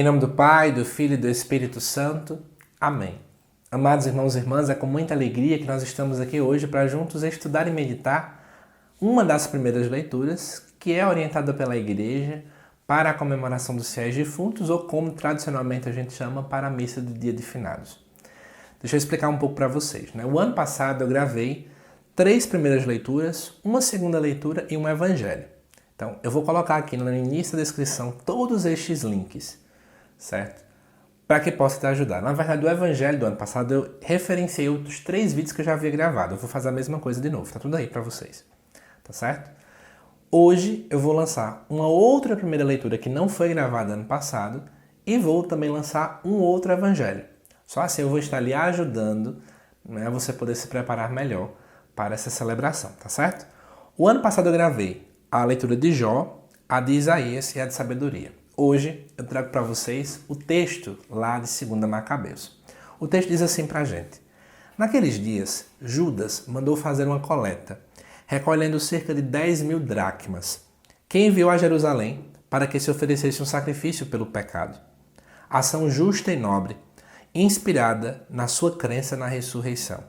Em nome do Pai, do Filho e do Espírito Santo. Amém. Amados irmãos e irmãs, é com muita alegria que nós estamos aqui hoje para juntos estudar e meditar uma das primeiras leituras, que é orientada pela Igreja para a comemoração dos fiéis defuntos, ou como tradicionalmente a gente chama, para a missa do Dia de Finados. Deixa eu explicar um pouco para vocês. O ano passado eu gravei 3 primeiras leituras, uma segunda leitura e um evangelho. Então, eu vou colocar aqui no início da descrição todos estes links, certo? Para que possa te ajudar. Na verdade, o evangelho do ano passado eu referenciei outros 3 vídeos que eu já havia gravado. Eu vou fazer a mesma coisa de novo, tá tudo aí para vocês, tá certo? Hoje eu vou lançar uma outra primeira leitura que não foi gravada ano passado e vou também lançar um outro evangelho. Só assim eu vou estar lhe ajudando, a você poder se preparar melhor para essa celebração, tá certo? O ano passado eu gravei a leitura de Jó, a de Isaías e a de Sabedoria. Hoje eu trago para vocês o texto lá de 2 Macabeus. O texto diz assim para a gente: naqueles dias, Judas mandou fazer uma coleta, recolhendo cerca de 10.000 dracmas, que enviou a Jerusalém para que se oferecesse um sacrifício pelo pecado. Ação justa e nobre, inspirada na sua crença na ressurreição.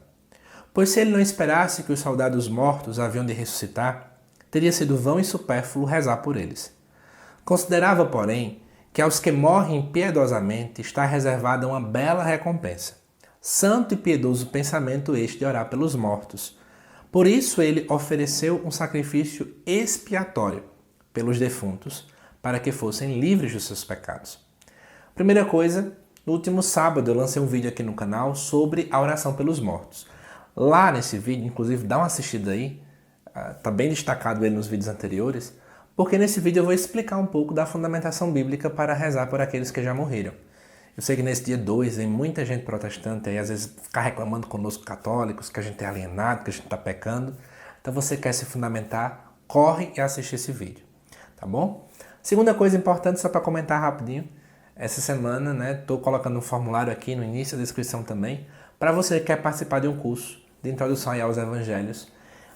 Pois se ele não esperasse que os soldados mortos haviam de ressuscitar, teria sido vão e supérfluo rezar por eles. Considerava, porém, que aos que morrem piedosamente está reservada uma bela recompensa. Santo e piedoso pensamento este de orar pelos mortos. Por isso ele ofereceu um sacrifício expiatório pelos defuntos, para que fossem livres dos seus pecados. Primeira coisa, no último sábado eu lancei um vídeo aqui no canal sobre a oração pelos mortos. Lá nesse vídeo, inclusive dá uma assistida aí, tá bem destacado ele nos vídeos anteriores, porque nesse vídeo eu vou explicar um pouco da fundamentação bíblica para rezar por aqueles que já morreram. Eu sei que nesse dia 2 tem muita gente protestante aí, às vezes ficar reclamando conosco católicos, que a gente é alienado, que a gente está pecando. Então você quer se fundamentar, corre e assiste esse vídeo, tá bom? Segunda coisa importante, só para comentar rapidinho, essa semana, estou colocando um formulário aqui no início da descrição também, para você que quer participar de um curso de introdução aos evangelhos,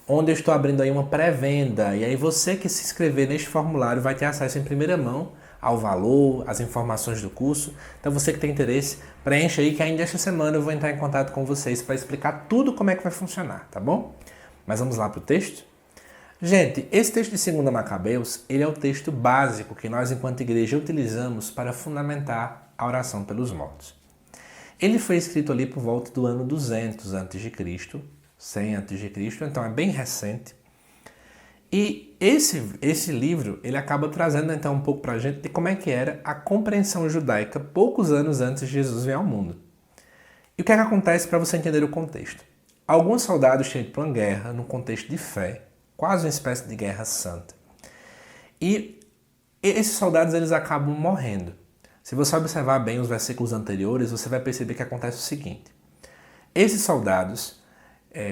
onde eu estou abrindo aí uma pré-venda, e aí você que se inscrever neste formulário vai ter acesso em primeira mão ao valor, às informações do curso. Então você que tem interesse, preencha aí que ainda esta semana eu vou entrar em contato com vocês para explicar tudo como é que vai funcionar, tá bom? Mas vamos lá para o texto? Gente, esse texto de 2 Macabeus, ele é o texto básico que nós enquanto igreja utilizamos para fundamentar a oração pelos mortos. Ele foi escrito ali por volta do ano 200 a.C., 100 a.C., então é bem recente. E esse livro, ele acaba trazendo então um pouco para a gente de como é que era a compreensão judaica poucos anos antes de Jesus vir ao mundo. E o que é que acontece para você entender o contexto? Alguns soldados tinham ido para uma guerra num contexto de fé, quase uma espécie de guerra santa. E esses soldados eles acabam morrendo. Se você observar bem os versículos anteriores, você vai perceber que acontece o seguinte. Esses soldados,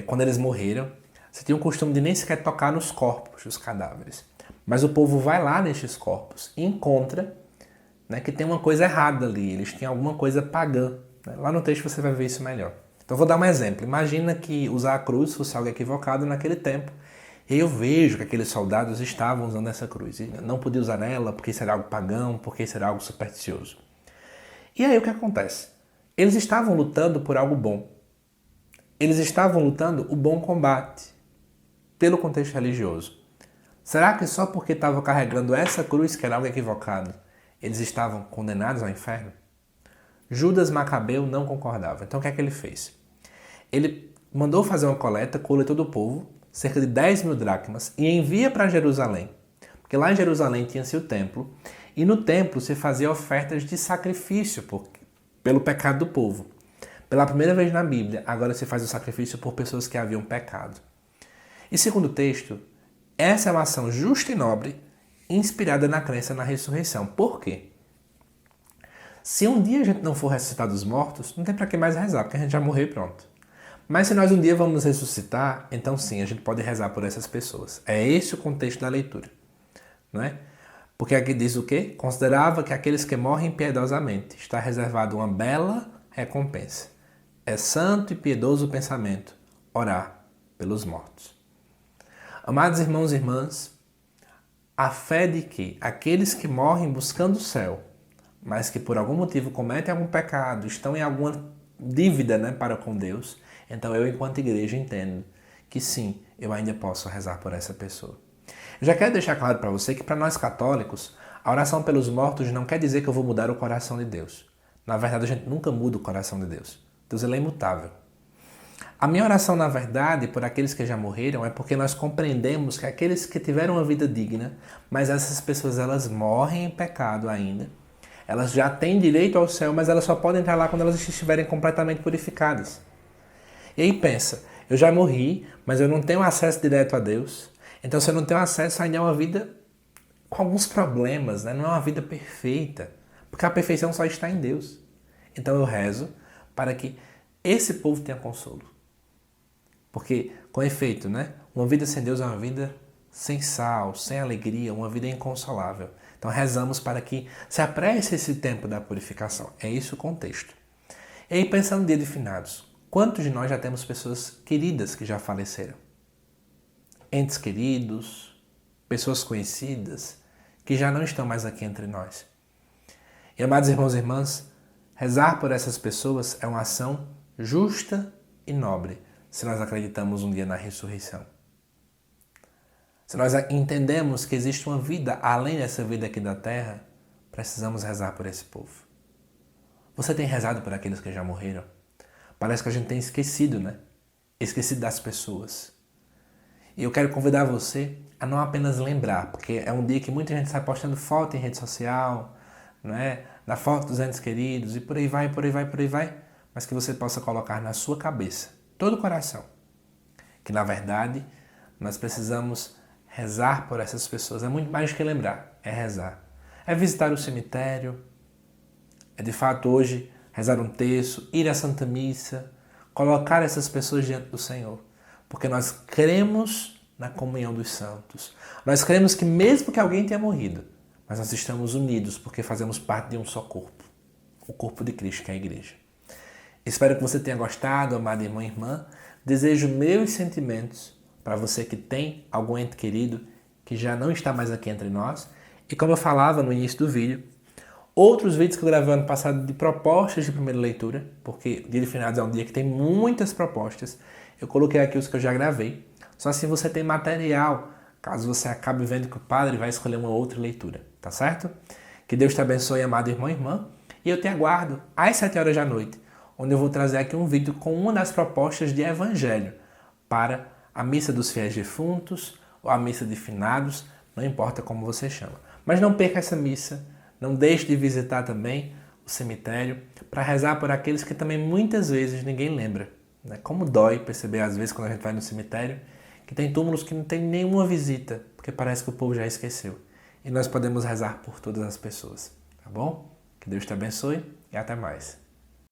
quando eles morreram, você tinha o costume de nem sequer tocar nos corpos dos cadáveres. Mas o povo vai lá nestes corpos e encontra que tem uma coisa errada ali, eles tinham alguma coisa pagã. Lá no texto você vai ver isso melhor. Então vou dar um exemplo. Imagina que usar a cruz fosse algo equivocado naquele tempo. E eu vejo que aqueles soldados estavam usando essa cruz. E não podia usar ela porque isso era algo pagão, porque isso era algo supersticioso. E aí o que acontece? Eles estavam lutando por algo bom. Eles estavam lutando o bom combate, pelo contexto religioso. Será que só porque estavam carregando essa cruz, que era algo equivocado, eles estavam condenados ao inferno? Judas Macabeu não concordava. Então o que é que ele fez? Ele mandou fazer uma coleta, coletou do povo, cerca de 10.000 dracmas, e envia para Jerusalém. Porque lá em Jerusalém tinha-se o templo, e no templo se fazia ofertas de sacrifício pelo pecado do povo. Pela primeira vez na Bíblia, agora se faz o sacrifício por pessoas que haviam pecado. E segundo o texto, essa é uma ação justa e nobre, inspirada na crença na ressurreição. Por quê? Se um dia a gente não for ressuscitar dos mortos, não tem para que mais rezar, porque a gente já morreu e pronto. Mas se nós um dia vamos ressuscitar, então sim, a gente pode rezar por essas pessoas. É esse o contexto da leitura, não é? Porque aqui diz o quê? Considerava que aqueles que morrem piedosamente está reservado uma bela recompensa. É santo e piedoso o pensamento orar pelos mortos. Amados irmãos e irmãs, a fé de que aqueles que morrem buscando o céu mas que por algum motivo cometem algum pecado, estão em alguma dívida, né, para com Deus, então eu, enquanto igreja, entendo que sim, eu ainda posso rezar por essa pessoa. Eu já quero deixar claro para você que para nós católicos, a oração pelos mortos não quer dizer que eu vou mudar o coração de Deus. Na verdade, a gente nunca muda o coração de Deus. Deus, ele é imutável. A minha oração, na verdade, por aqueles que já morreram, é porque nós compreendemos que aqueles que tiveram uma vida digna, mas essas pessoas, elas morrem em pecado ainda. Elas já têm direito ao céu, mas elas só podem entrar lá quando elas estiverem completamente purificadas. E aí pensa, eu já morri, mas eu não tenho acesso direto a Deus. Então, se eu não tenho acesso, ainda é uma vida com alguns problemas, né? Não é uma vida perfeita, porque a perfeição só está em Deus. Então eu rezo para que esse povo tenha consolo. Porque, com efeito, né? Uma vida sem Deus é uma vida sem sal, sem alegria, uma vida inconsolável. Então rezamos para que se apresse esse tempo da purificação. É isso o contexto. E aí, pensando no dia de finados, quantos de nós já temos pessoas queridas que já faleceram? Entes queridos, pessoas conhecidas, que já não estão mais aqui entre nós. E, amados irmãos e irmãs, rezar por essas pessoas é uma ação justa e nobre, se nós acreditamos um dia na ressurreição. Se nós entendemos que existe uma vida além dessa vida aqui da terra, precisamos rezar por esse povo. Você tem rezado por aqueles que já morreram? Parece que a gente tem esquecido, né? Esquecido das pessoas. E eu quero convidar você a não apenas lembrar, porque é um dia que muita gente sai postando foto em rede social, né? Da foto dos entes queridos, e por aí vai, por aí vai, por aí vai, mas que você possa colocar na sua cabeça, todo o coração, que na verdade nós precisamos rezar por essas pessoas. É muito mais do que lembrar, é rezar. É visitar o cemitério, é de fato hoje rezar um terço, ir à Santa Missa, colocar essas pessoas diante do Senhor. Porque nós cremos na comunhão dos santos. Nós cremos que mesmo que alguém tenha morrido, mas nós estamos unidos porque fazemos parte de um só corpo. O corpo de Cristo, que é a igreja. Espero que você tenha gostado, amado irmão e irmã. Desejo meus sentimentos para você que tem algum ente querido que já não está mais aqui entre nós. E como eu falava no início do vídeo, outros vídeos que eu gravei ano passado de propostas de primeira leitura, porque Dia de Finados é um dia que tem muitas propostas, eu coloquei aqui os que eu já gravei. Só assim você tem material, caso você acabe vendo que o padre vai escolher uma outra leitura, tá certo? Que Deus te abençoe, amado irmão e irmã. E eu te aguardo às 7 horas da noite, onde eu vou trazer aqui um vídeo com uma das propostas de evangelho para a missa dos fiéis defuntos ou a missa de finados, não importa como você chama. Mas não perca essa missa, não deixe de visitar também o cemitério para rezar por aqueles que também muitas vezes ninguém lembra. Né? Como dói perceber às vezes quando a gente vai no cemitério que tem túmulos que não tem nenhuma visita, porque parece que o povo já esqueceu. E nós podemos rezar por todas as pessoas, tá bom? Que Deus te abençoe e até mais.